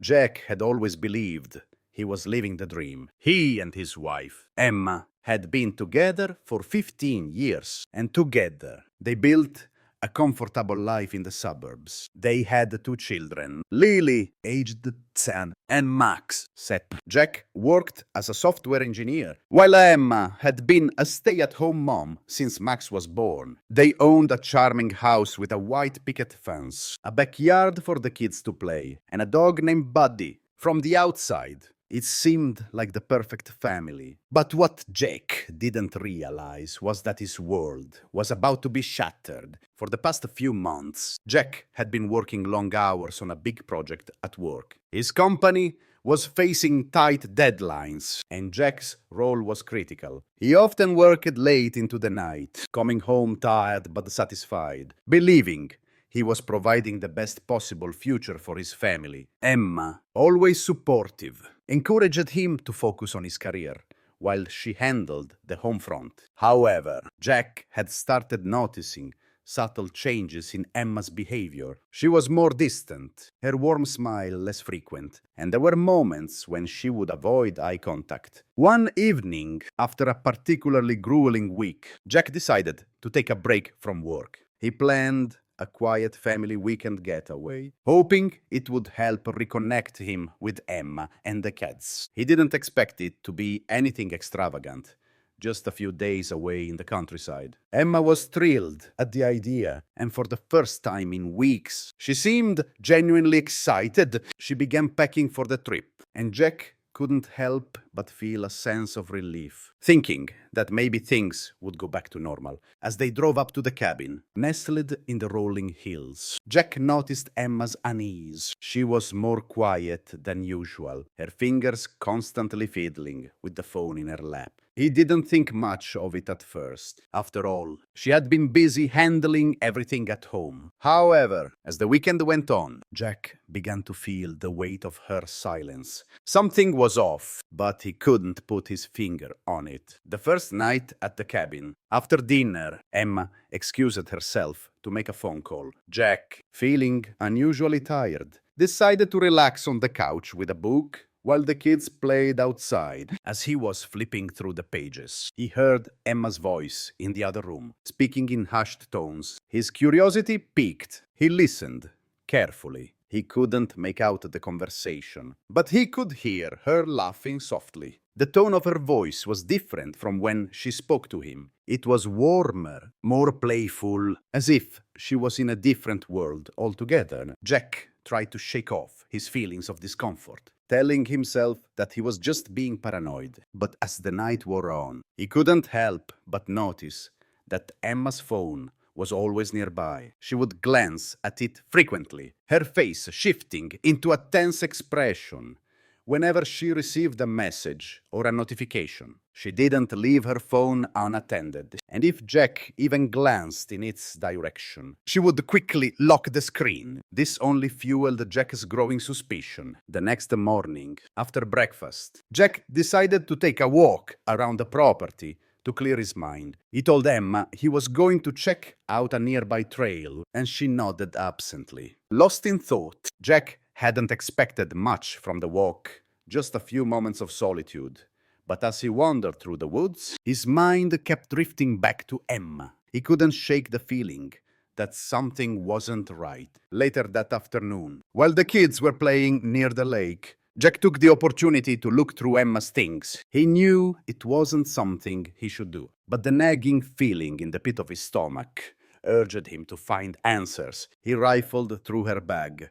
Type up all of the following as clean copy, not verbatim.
Jack had always believed he was living the dream. He and his wife, Emma, had been together for 15 years, and together they built a comfortable life in the suburbs. They had two children, Lily, aged 10, and Max, set. Jack worked as a software engineer, while Emma had been a stay-at-home mom since Max was born. They owned a charming house with a white picket fence, a backyard for the kids to play, and a dog named Buddy. From the outside, it seemed like the perfect family. But what Jack didn't realize was that his world was about to be shattered. For the past few months, Jack had been working long hours on a big project at work. His company was facing tight deadlines, and Jack's role was critical. He often worked late into the night, coming home tired but satisfied, believing he was providing the best possible future for his family. Emma, always supportive, encouraged him to focus on his career, while she handled the home front. However, Jack had started noticing subtle changes in Emma's behavior. She was more distant, her warm smile less frequent, and there were moments when she would avoid eye contact. One evening, after a particularly grueling week, Jack decided to take a break from work. He planned a quiet family weekend getaway, hoping it would help reconnect him with Emma and the kids. He didn't expect it to be anything extravagant, just a few days away in the countryside. Emma was thrilled at the idea, and for the first time in weeks, she seemed genuinely excited. She began packing for the trip, and Jack couldn't help but feel a sense of relief, thinking that maybe things would go back to normal. As they drove up to the cabin, nestled in the rolling hills, Jack noticed Emma's unease. She was more quiet than usual, her fingers constantly fiddling with the phone in her lap. He didn't think much of it at first. After all, she had been busy handling everything at home. However, as the weekend went on, Jack began to feel the weight of her silence. Something was off, but he couldn't put his finger on it. The first night at the cabin, after dinner, Emma excused herself to make a phone call. Jack, feeling unusually tired, decided to relax on the couch with a book while the kids played outside. As he was flipping through the pages, he heard Emma's voice in the other room, speaking in hushed tones. His curiosity piqued. He listened carefully. He couldn't make out the conversation, but he could hear her laughing softly. The tone of her voice was different from when she spoke to him. It was warmer, more playful, as if she was in a different world altogether. Jack tried to shake off his feelings of discomfort, telling himself that he was just being paranoid. But as the night wore on, he couldn't help but notice that Emma's phone was always nearby. She would glance at it frequently, her face shifting into a tense expression whenever she received a message or a notification. She didn't leave her phone unattended, and if Jack even glanced in its direction, she would quickly lock the screen. This only fueled Jack's growing suspicion. The next morning, after breakfast, Jack decided to take a walk around the property to clear his mind. He told Emma he was going to check out a nearby trail, and she nodded absently. Lost in thought, Jack hadn't expected much from the walk, just a few moments of solitude. But as he wandered through the woods, his mind kept drifting back to Emma. He couldn't shake the feeling that something wasn't right. Later that afternoon, while the kids were playing near the lake, Jack took the opportunity to look through Emma's things. He knew it wasn't something he should do, but the nagging feeling in the pit of his stomach urged him to find answers. He rifled through her bag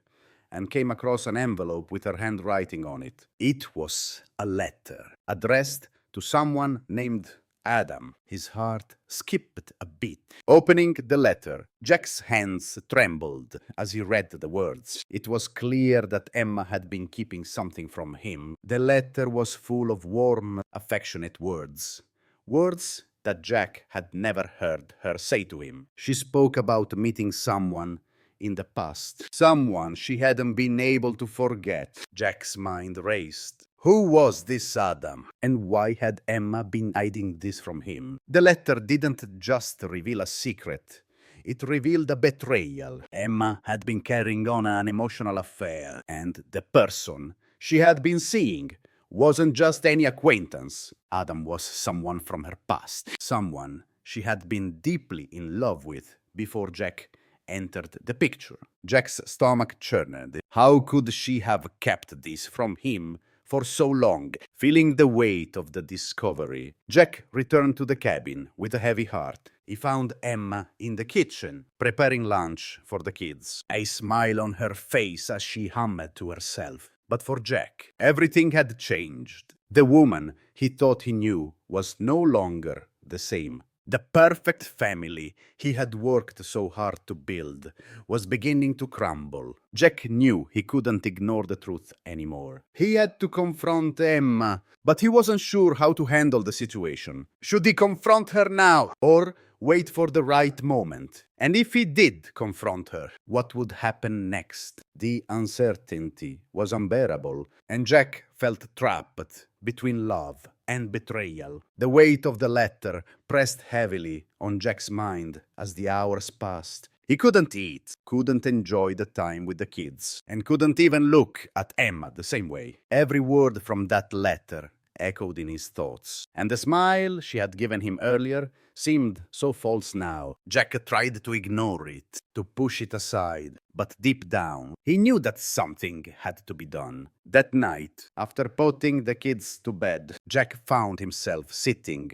and came across an envelope with her handwriting on it. It was a letter addressed to someone named Adam. His heart skipped a beat. Opening the letter, Jack's hands trembled as he read the words. It was clear that Emma had been keeping something from him. The letter was full of warm, affectionate words. Words that Jack had never heard her say to him. She spoke about meeting someone in the past, someone she hadn't been able to forget. Jack's mind raced. Who was this Adam, and why had Emma been hiding this from him? The letter didn't just reveal a secret. it revealed a betrayal. Emma had been carrying on an emotional affair, and the person she had been seeing wasn't just any acquaintance. Adam was someone from her past, someone she had been deeply in love with before Jack entered the picture. Jack's stomach churned. How could she have kept this from him for so long? Feeling the weight of the discovery, Jack returned to the cabin with a heavy heart. He found Emma in the kitchen, preparing lunch for the kids. A smile on her face as she hummed to herself. But for Jack, everything had changed. The woman he thought he knew was no longer the same. The perfect family he had worked so hard to build was beginning to crumble. Jack knew he couldn't ignore the truth anymore. He had to confront Emma, but he wasn't sure how to handle the situation. Should he confront her now, or wait for the right moment? And if he did confront her, what would happen next? The uncertainty was unbearable, and Jack felt trapped between love and betrayal. The weight of the letter pressed heavily on Jack's mind as the hours passed. He couldn't eat, couldn't enjoy the time with the kids, and couldn't even look at Emma the same way. Every word from that letter echoed in his thoughts, and the smile she had given him earlier seemed so false now. Jack tried to ignore it, to push it aside, but deep down, he knew that something had to be done. That night, after putting the kids to bed, Jack found himself sitting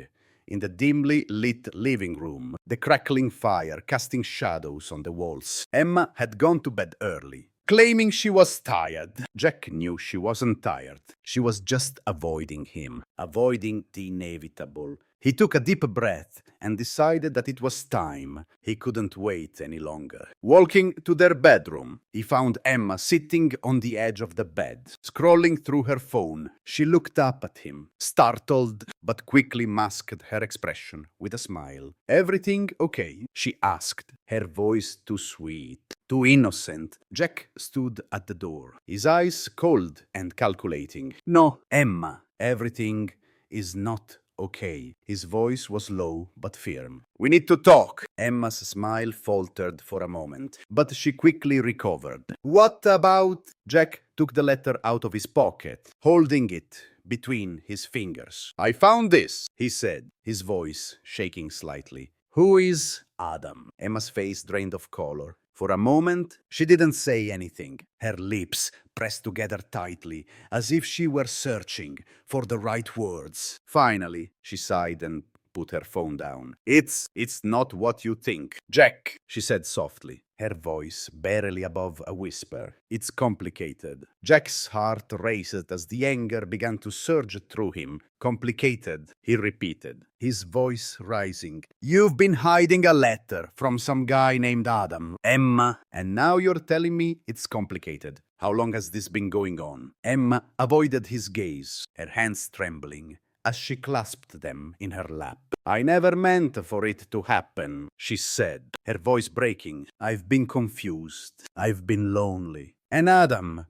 in the dimly lit living room, the crackling fire casting shadows on the walls. Emma had gone to bed early, claiming she was tired. Jack knew she wasn't tired. She was just avoiding him, avoiding the inevitable. He took a deep breath and decided that it was time. He couldn't wait any longer. Walking to their bedroom, he found Emma sitting on the edge of the bed, scrolling through her phone. She looked up at him, startled, but quickly masked her expression with a smile. "Everything okay?" she asked, her voice too sweet, too innocent. Jack stood at the door, his eyes cold and calculating. "No, Emma, everything is not okay." His voice was low but firm. "We need to talk." Emma's smile faltered for a moment, but she quickly recovered. "What about—" Jack took the letter out of his pocket, holding it between his fingers. "I found this," he said, his voice shaking slightly. "Who is Adam?" Emma's face drained of color. For a moment, she didn't say anything, her lips pressed together tightly, as if she were searching for the right words. Finally, she sighed and put her phone down. It's not what you think. "Jack," she said softly, her voice barely above a whisper. "It's complicated." Jack's heart raced as the anger began to surge through him. "Complicated," he repeated, his voice rising. "You've been hiding a letter from some guy named Adam, Emma, and now you're telling me it's complicated. How long has this been going on?" Emma avoided his gaze, her hands trembling as she clasped them in her lap. "I never meant for it to happen," she said, her voice breaking. "I've been confused. I've been lonely. And Adam,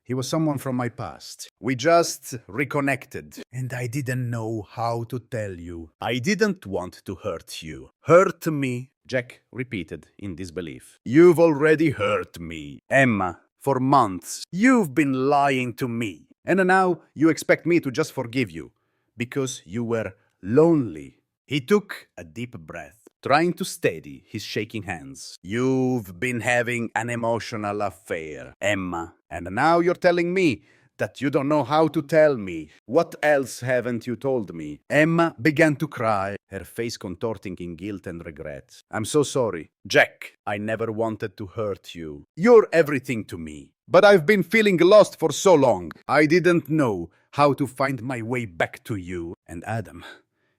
he was someone from my past. We just reconnected, and I didn't know how to tell you. I didn't want to hurt you." "Hurt me?" Jack repeated in disbelief. "You've already hurt me, Emma, for months. You've been lying to me. And now you expect me to just forgive you because you were lonely." He took a deep breath, trying to steady his shaking hands. "You've been having an emotional affair, Emma, and now you're telling me that you don't know how to tell me. What else haven't you told me?" Emma began to cry, her face contorting in guilt and regret. "I'm so sorry. Jack, I never wanted to hurt you. You're everything to me. But I've been feeling lost for so long. I didn't know how to find my way back to you. And Adam,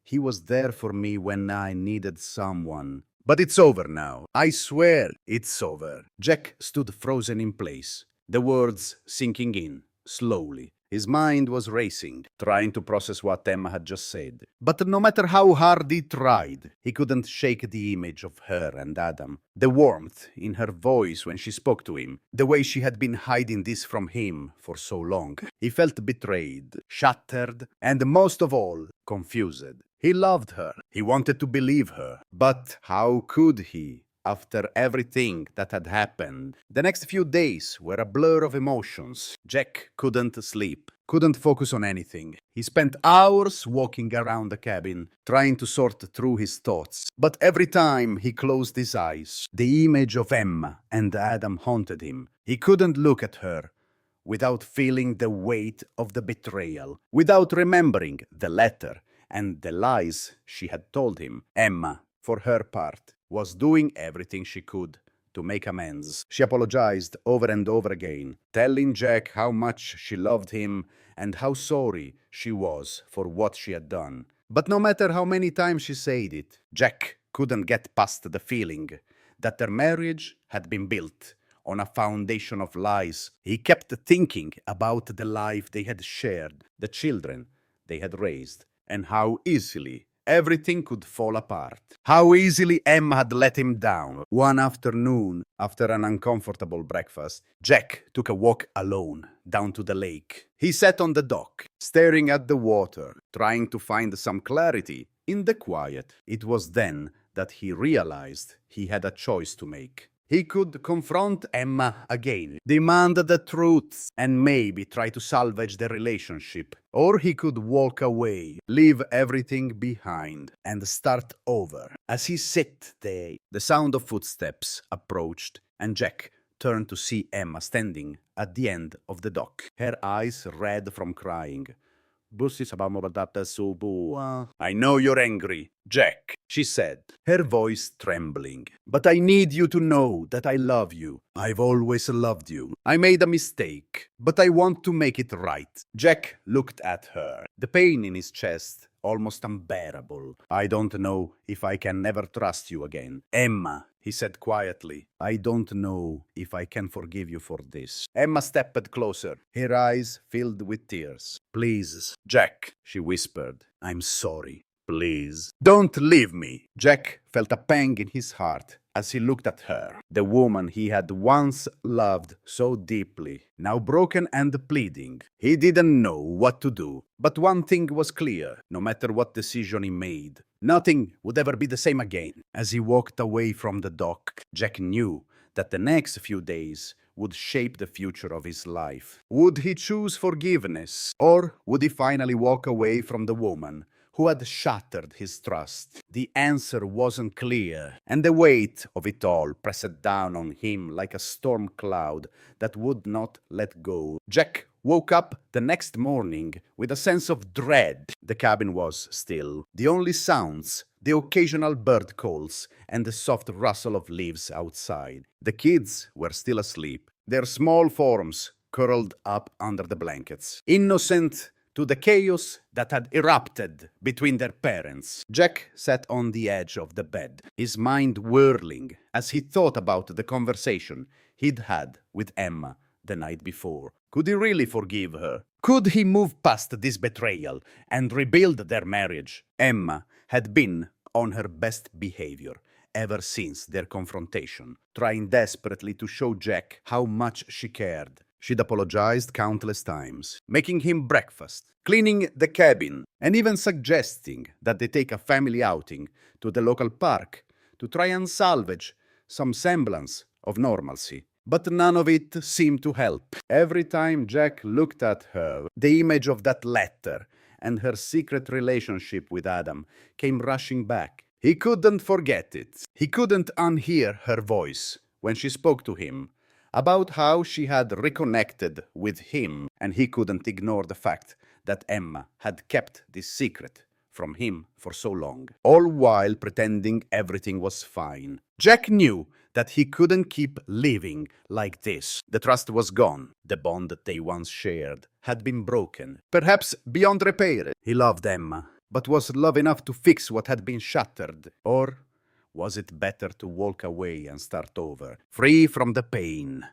he was there for me when I needed someone. But it's over now. I swear it's over." Jack stood frozen in place, the words sinking in, slowly. His mind was racing, trying to process what Emma had just said. But no matter how hard he tried, he couldn't shake the image of her and Adam. The warmth in her voice when she spoke to him, the way she had been hiding this from him for so long. He felt betrayed, shattered, and most of all, confused. He loved her. He wanted to believe her. But how could he? after everything that had happened. The next few days were a blur of emotions. Jack couldn't sleep, couldn't focus on anything. He spent hours walking around the cabin, trying to sort through his thoughts. But every time he closed his eyes, the image of Emma and Adam haunted him. He couldn't look at her without feeling the weight of the betrayal, without remembering the letter and the lies she had told him. Emma, for her part, was doing everything she could to make amends. She apologized over and over again, telling Jack how much she loved him and how sorry she was for what she had done. But no matter how many times she said it, Jack couldn't get past the feeling that their marriage had been built on a foundation of lies. He kept thinking about the life they had shared, the children they had raised, and how easily everything could fall apart. How easily Emma had let him down. One afternoon, after an uncomfortable breakfast, Jack took a walk alone down to the lake. He sat on the dock, staring at the water, trying to find some clarity in the quiet. It was then that he realized he had a choice to make. He could confront Emma again, demand the truth, and maybe try to salvage the relationship. Or he could walk away, leave everything behind, and start over. As he sat there, the sound of footsteps approached, and Jack turned to see Emma standing at the end of the dock, her eyes red from crying. I know you're angry, Jack, she said, her voice trembling. But I need you to know that I love you. I've always loved you. I made a mistake, but I want to make it right. Jack looked at her, the pain in his chest almost unbearable. I don't know if I can ever trust you again. Emma, he said quietly, I don't know if I can forgive you for this. Emma stepped closer, her eyes filled with tears. Please, Jack, she whispered. I'm sorry. Please, don't leave me. Jack felt a pang in his heart as he looked at her, the woman he had once loved so deeply, now broken and pleading. He didn't know what to do, but one thing was clear: no matter what decision he made, nothing would ever be the same again. As he walked away from the dock, Jack knew that the next few days would shape the future of his life. Would he choose forgiveness, or would he finally walk away from the woman who had shattered his trust? The answer wasn't clear, and the weight of it all pressed down on him like a storm cloud that would not let go. Jack woke up the next morning with a sense of dread. The cabin was still. The only sounds, the occasional bird calls, and the soft rustle of leaves outside. The kids were still asleep, their small forms curled up under the blankets, innocent to the chaos that had erupted between their parents. Jack sat on the edge of the bed, his mind whirling as he thought about the conversation he'd had with Emma the night before. Could he really forgive her? Could he move past this betrayal and rebuild their marriage? Emma had been on her best behavior ever since their confrontation, trying desperately to show Jack how much she cared. She'd apologized countless times, making him breakfast, cleaning the cabin, and even suggesting that they take a family outing to the local park to try and salvage some semblance of normalcy. But none of it seemed to help. Every time Jack looked at her, the image of that letter and her secret relationship with Adam came rushing back. He couldn't forget it. He couldn't unhear her voice when she spoke to him about how she had reconnected with him, and he couldn't ignore the fact that Emma had kept this secret from him for so long, all while pretending everything was fine. Jack knew that he couldn't keep living like this. The trust was gone. The bond that they once shared had been broken, perhaps beyond repair. He loved Emma, but was love enough to fix what had been shattered? Or was it better to walk away and start over, free from the pain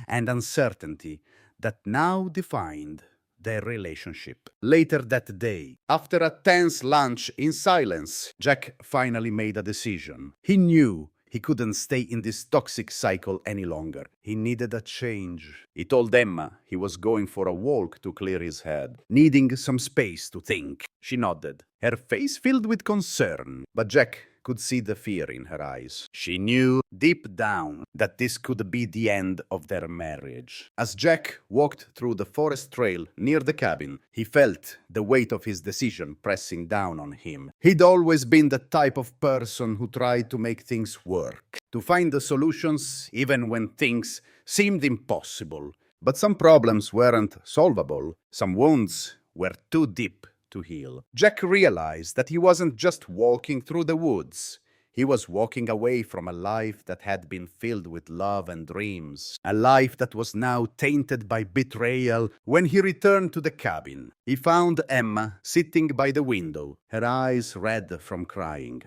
and uncertainty that now defined their relationship? Later that day, after a tense lunch in silence, Jack finally made a decision. He knew he couldn't stay in this toxic cycle any longer. He needed a change. He told Emma he was going for a walk to clear his head, needing some space to think. She nodded, her face filled with concern, but Jack could see the fear in her eyes. She knew deep down that this could be the end of their marriage. As Jack walked through the forest trail near the cabin, he felt the weight of his decision pressing down on him. He'd always been the type of person who tried to make things work, to find the solutions even when things seemed impossible. But some problems weren't solvable. Some wounds were too deep to heal. Jack realized that he wasn't just walking through the woods. He was walking away from a life that had been filled with love and dreams, a life that was now tainted by betrayal. When he returned to the cabin, he found Emma sitting by the window, her eyes red from crying.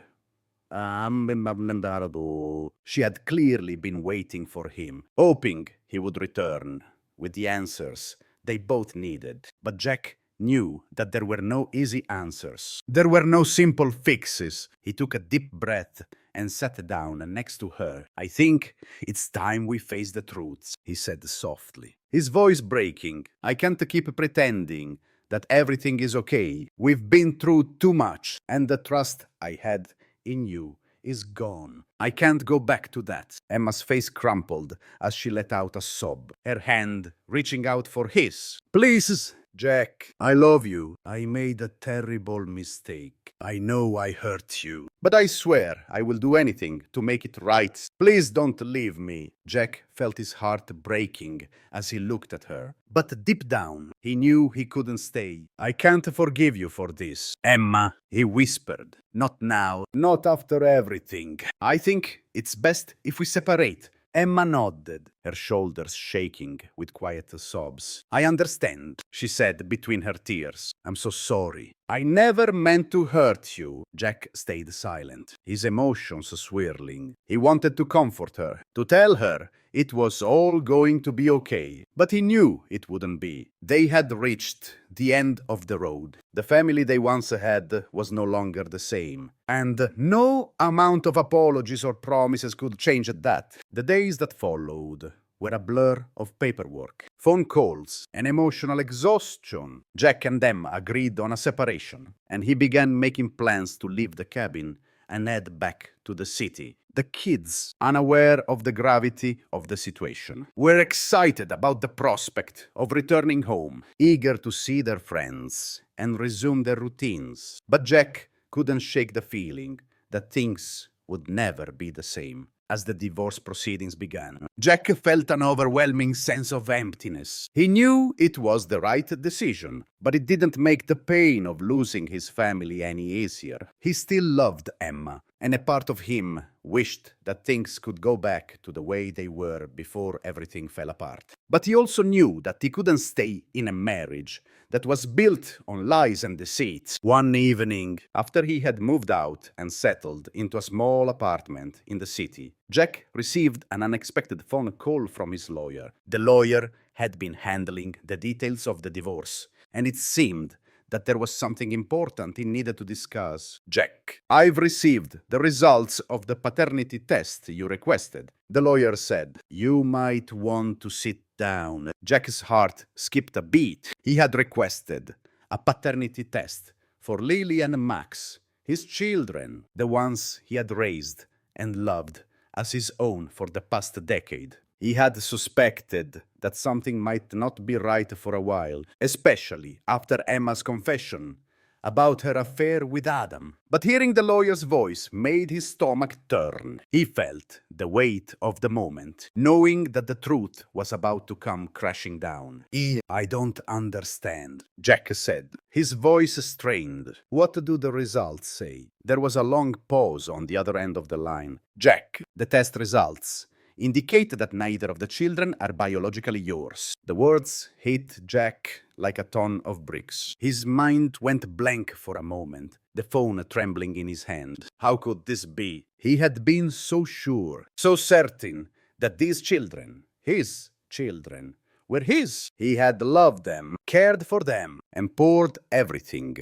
She had clearly been waiting for him, hoping he would return with the answers they both needed. But Jack knew that there were no easy answers. There were no simple fixes. He took a deep breath and sat down next to her. "I think it's time we face the truths," he said softly, his voice breaking. "I can't keep pretending that everything is okay. We've been through too much, and the trust I had in you is gone. I can't go back to that." Emma's face crumpled as she let out a sob, her hand reaching out for his. "Please, Jack, I love you. I made a terrible mistake. I know I hurt you, but I swear I will do anything to make it right. Please don't leave me." Jack felt his heart breaking as he looked at her, but deep down he knew he couldn't stay. "I can't forgive you for this, Emma," he whispered. "Not now, not after everything. I think it's best if we separate." Emma nodded, her shoulders shaking with quiet sobs. "I understand," she said between her tears. "I'm so sorry. I never meant to hurt you." Jack stayed silent, his emotions swirling. He wanted to comfort her, to tell her it was all going to be okay. But he knew it wouldn't be. They had reached the end of the road. The family they once had was no longer the same. And no amount of apologies or promises could change that. The days that followed were a blur of paperwork, phone calls, and emotional exhaustion. Jack and Emma agreed on a separation, and he began making plans to leave the cabin and head back to the city. The kids, unaware of the gravity of the situation, were excited about the prospect of returning home, eager to see their friends and resume their routines. But Jack couldn't shake the feeling that things would never be the same. As the divorce proceedings began, Jack felt an overwhelming sense of emptiness. He knew it was the right decision, but it didn't make the pain of losing his family any easier. He still loved Emma, and a part of him wished that things could go back to the way they were before everything fell apart. But he also knew that he couldn't stay in a marriage that was built on lies and deceit. One evening, after he had moved out and settled into a small apartment in the city, Jack received an unexpected phone call from his lawyer. The lawyer had been handling the details of the divorce, and it seemed that there was something important he needed to discuss. "Jack, I've received the results of the paternity test you requested," the lawyer said. "You might want to sit down." Jack's heart skipped a beat. He had requested a paternity test for Lily and Max, his children, the ones he had raised and loved as his own for the past decade. He had suspected that something might not be right for a while, especially after Emma's confession about her affair with Adam. But hearing the lawyer's voice made his stomach turn. He felt the weight of the moment, knowing that the truth was about to come crashing down. "I don't understand," Jack said, his voice strained. "What do the results say?" There was a long pause on the other end of the line. "Jack, the test results indicate that neither of the children are biologically yours." The words hit Jack like a ton of bricks. His mind went blank for a moment, the phone trembling in his hand. How could this be? He had been so sure, so certain that these children, his children, were his. He had loved them, cared for them, and poured everything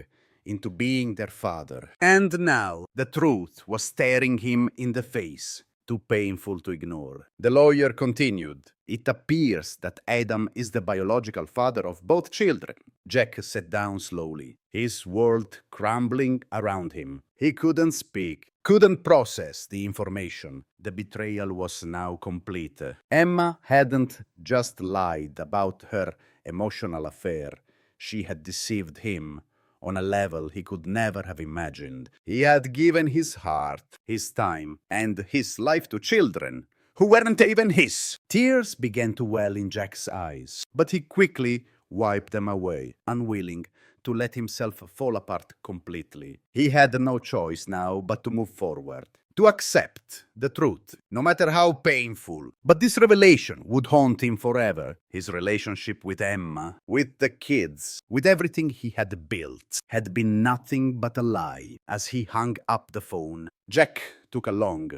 into being their father. And now the truth was staring him in the face. Too painful to ignore. The lawyer continued. "It appears that Adam is the biological father of both children." Jack sat down slowly, his world crumbling around him. He couldn't speak, couldn't process the information. The betrayal was now complete. Emma hadn't just lied about her emotional affair. She had deceived him on a level he could never have imagined. He had given his heart, his time, and his life to children who weren't even his. Tears began to well in Jack's eyes, but he quickly wiped them away, unwilling to let himself fall apart completely. He had no choice now but to move forward, to accept the truth, no matter how painful. But this revelation would haunt him forever. His relationship with Emma, with the kids, with everything he had built, had been nothing but a lie. As he hung up the phone, Jack took a long,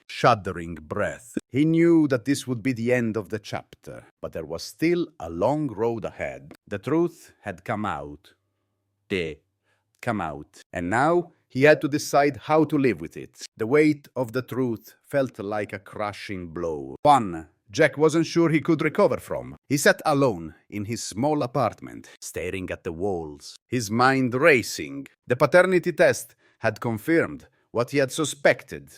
shuddering breath. He knew that this would be the end of the chapter, but there was still a long road ahead. The truth had come out. And now he had to decide how to live with it. The weight of the truth felt like a crushing blow. One Jack wasn't sure he could recover from. He sat alone in his small apartment, staring at the walls, his mind racing. The paternity test had confirmed what he had suspected,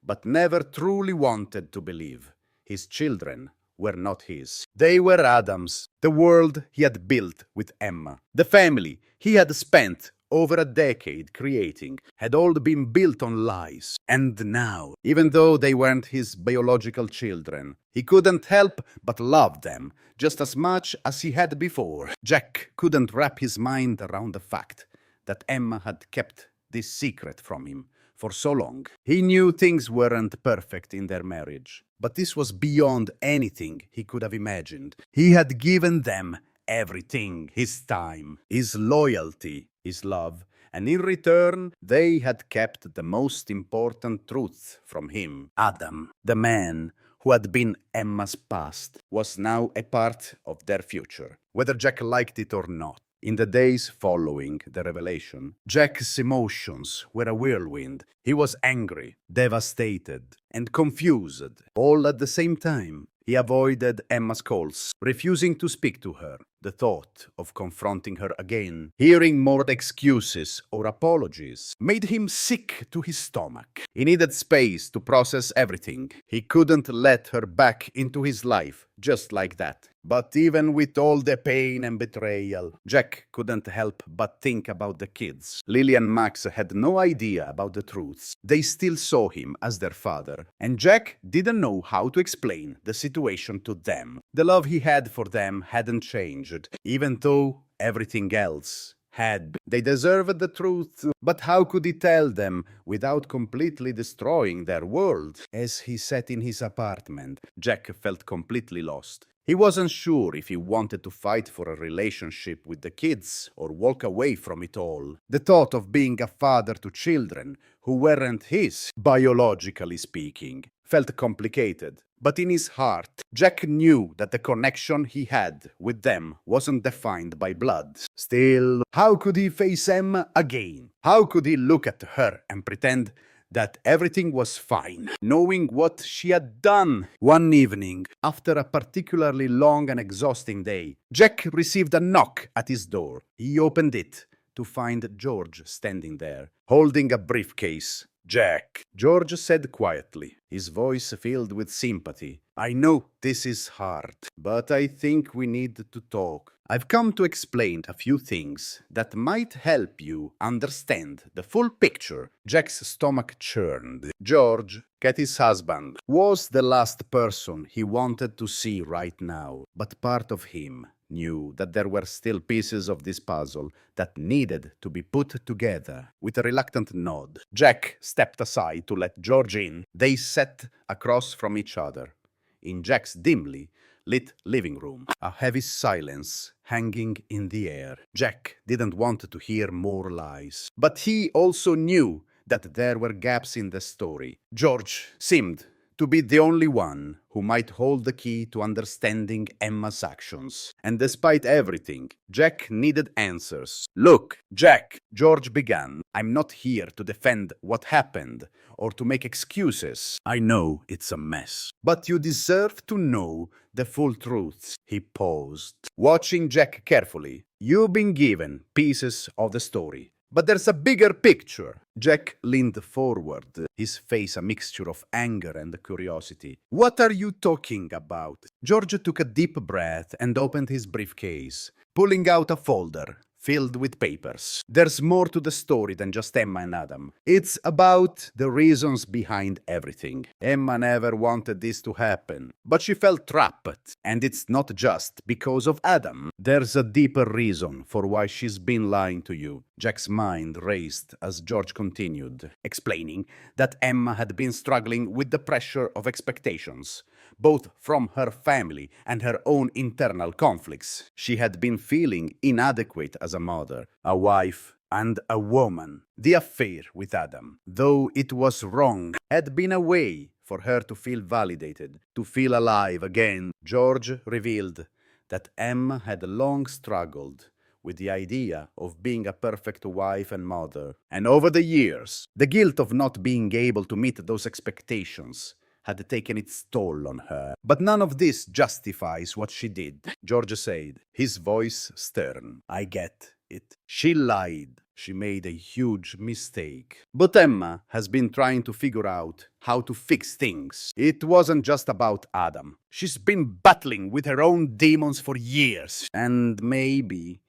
but never truly wanted to believe. His children were not his. They were Adam's, the world he had built with Emma. The family he had spent over a decade creating had all been built on lies. And now, even though they weren't his biological children, he couldn't help but love them just as much as he had before. Jack couldn't wrap his mind around the fact that Emma had kept this secret from him for so long. He knew things weren't perfect in their marriage, but this was beyond anything he could have imagined. He had given them everything, his time, his loyalty, his love, and in return, they had kept the most important truth from him. Adam, the man who had been Emma's past, was now a part of their future, whether Jack liked it or not. In the days following the revelation, Jack's emotions were a whirlwind. He was angry, devastated, and confused, all at the same time. He avoided Emma's calls, refusing to speak to her. The thought of confronting her again, hearing more excuses or apologies, made him sick to his stomach. He needed space to process everything. He couldn't let her back into his life just like that. But even with all the pain and betrayal, Jack couldn't help but think about the kids. Lily and Max had no idea about the truths. They still saw him as their father, and Jack didn't know how to explain the situation to them. The love he had for them hadn't changed, even though everything else had. They deserved the truth, but how could he tell them without completely destroying their world? As he sat in his apartment, Jack felt completely lost. He wasn't sure if he wanted to fight for a relationship with the kids or walk away from it all. The thought of being a father to children who weren't his, biologically speaking, felt complicated. But in his heart, Jack knew that the connection he had with them wasn't defined by blood. Still, how could he face Emma again? How could he look at her and pretend that everything was fine, knowing what she had done? One evening, after a particularly long and exhausting day, Jack received a knock at his door. He opened it to find George standing there, holding a briefcase. "Jack," George said quietly, his voice filled with sympathy. "I know this is hard, but I think we need to talk. I've come to explain a few things that might help you understand the full picture." Jack's stomach churned. George, Kathy's husband, was the last person he wanted to see right now, but part of him knew that there were still pieces of this puzzle that needed to be put together. With a reluctant nod, Jack stepped aside to let George in. They sat across from each other in Jack's dimly lit living room, a heavy silence hanging in the air. Jack didn't want to hear more lies, but he also knew that there were gaps in the story. George seemed to be the only one who might hold the key to understanding Emma's actions. And despite everything, Jack needed answers. "Look, Jack," George began, "I'm not here to defend what happened or to make excuses. I know it's a mess, but you deserve to know the full truth." He paused, watching Jack carefully. "You've been given pieces of the story. But there's a bigger picture. Jack leaned forward, his face a mixture of anger and curiosity. What are you talking about? George took a deep breath and opened his briefcase, pulling out a folder filled with papers. There's more to the story than just Emma and Adam. It's about the reasons behind everything. Emma never wanted this to happen, but she felt trapped. And it's not just because of Adam. There's a deeper reason for why she's been lying to you. Jack's mind raced as George continued, explaining that Emma had been struggling with the pressure of expectations, both from her family and her own internal conflicts. She had been feeling inadequate as a mother, a wife, and a woman. The affair with Adam, though it was wrong, had been a way for her to feel validated, to feel alive again. George revealed that Emma had long struggled with the idea of being a perfect wife and mother. And over the years, the guilt of not being able to meet those expectations had taken its toll on her. But none of this justifies what she did, George said, his voice stern. I get it. She lied. She made a huge mistake. But Emma has been trying to figure out how to fix things. It wasn't just about Adam. She's been battling with her own demons for years. And maybe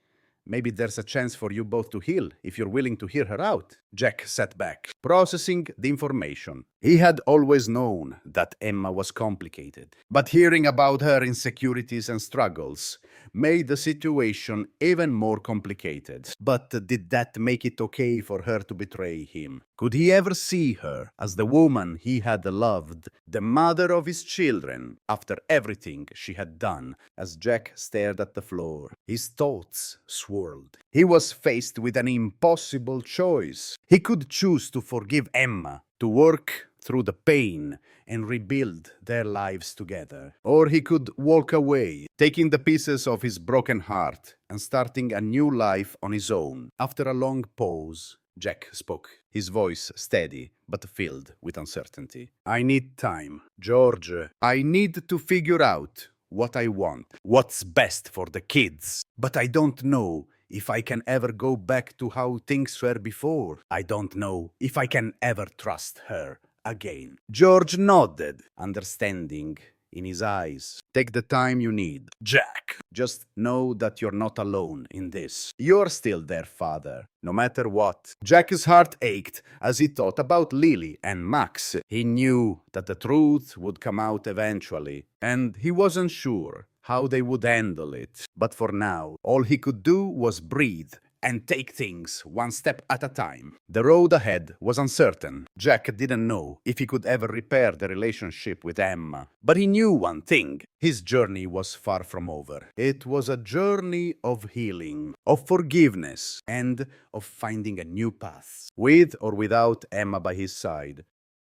there's a chance for you both to heal if you're willing to hear her out. Jack sat back, processing the information. He had always known that Emma was complicated, but hearing about her insecurities and struggles made the situation even more complicated. But did that make it okay for her to betray him? Could he ever see her as the woman he had loved, the mother of his children, after everything she had done? As Jack stared at the floor, his thoughts swirled. He was faced with an impossible choice. He could choose to forgive Emma, to work through the pain and rebuild their lives together. Or he could walk away, taking the pieces of his broken heart and starting a new life on his own. After a long pause, Jack spoke, his voice steady but filled with uncertainty. I need time, George. I need to figure out what I want, what's best for the kids. But I don't know if I can ever go back to how things were before. I don't know if I can ever trust her again. George nodded, understanding in his eyes. Take the time you need, Jack. Just know that you're not alone in this. You're still their father, no matter what. Jack's heart ached as he thought about Lily and Max. He knew that the truth would come out eventually, and he wasn't sure how they would handle it. But for now, all he could do was breathe and take things one step at a time. The road ahead was uncertain. Jack didn't know if he could ever repair the relationship with Emma. But he knew one thing. His journey was far from over. It was a journey of healing, of forgiveness, and of finding a new path. With or without Emma by his side,